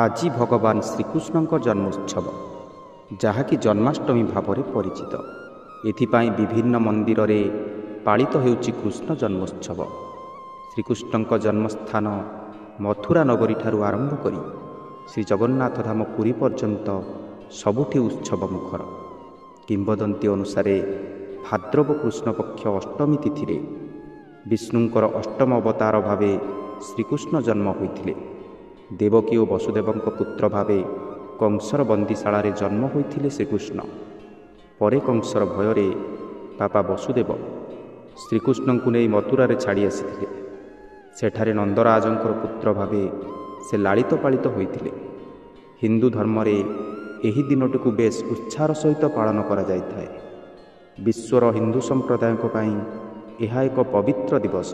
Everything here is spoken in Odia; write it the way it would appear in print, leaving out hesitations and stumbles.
ଆଜି ଭଗବାନ ଶ୍ରୀକୃଷ୍ଣଙ୍କ ଜନ୍ମୋତ୍ସବ, ଯାହାକି ଜନ୍ମାଷ୍ଟମୀ ଭାବରେ ପରିଚିତ। ଏଥିପାଇଁ ବିଭିନ୍ନ ମନ୍ଦିରରେ ପାଳିତ ହେଉଛି କୃଷ୍ଣ ଜନ୍ମୋତ୍ସବ। ଶ୍ରୀକୃଷ୍ଣଙ୍କ ଜନ୍ମସ୍ଥାନ ମଥୁରା ନଗରୀଠାରୁ ଆରମ୍ଭ କରି ଶ୍ରୀଜଗନ୍ନାଥ ଧାମ ପୁରୀ ପର୍ଯ୍ୟନ୍ତ ସବୁଠି ଉତ୍ସବ ମୁଖର। କିମ୍ବଦନ୍ତୀ ଅନୁସାରେ ଭାଦ୍ରବ କୃଷ୍ଣପକ୍ଷ ଅଷ୍ଟମୀ ତିଥିରେ ବିଷ୍ଣୁଙ୍କର ଅଷ୍ଟମ ଅବତାର ଭାବେ ଶ୍ରୀକୃଷ୍ଣ ଜନ୍ମ ହୋଇଥିଲେ। ଦେବକୀ ଓ ବସୁଦେବଙ୍କ ପୁତ୍ର ଭାବେ କଂସର ବନ୍ଦୀଶାଳାରେ ଜନ୍ମ ହୋଇଥିଲେ ଶ୍ରୀକୃଷ୍ଣ। ପରେ କଂସର ଭୟରେ ବାପା ବସୁଦେବ ଶ୍ରୀକୃଷ୍ଣଙ୍କୁ ନେଇ ମଥୁରାରେ ଛାଡ଼ି ଆସିଥିଲେ। ସେଠାରେ ନନ୍ଦରାଜଙ୍କର ପୁତ୍ର ଭାବେ ସେ ଲାଳିତ ପାଳିତ ହୋଇଥିଲେ। ହିନ୍ଦୁ ଧର୍ମରେ ଏହି ଦିନଟିକୁ ବେଶ୍ ଉତ୍ସାହର ସହିତ ପାଳନ କରାଯାଇଥାଏ। ବିଶ୍ୱର ହିନ୍ଦୁ ସମ୍ପ୍ରଦାୟଙ୍କ ପାଇଁ ଏହା ଏକ ପବିତ୍ର ଦିବସ।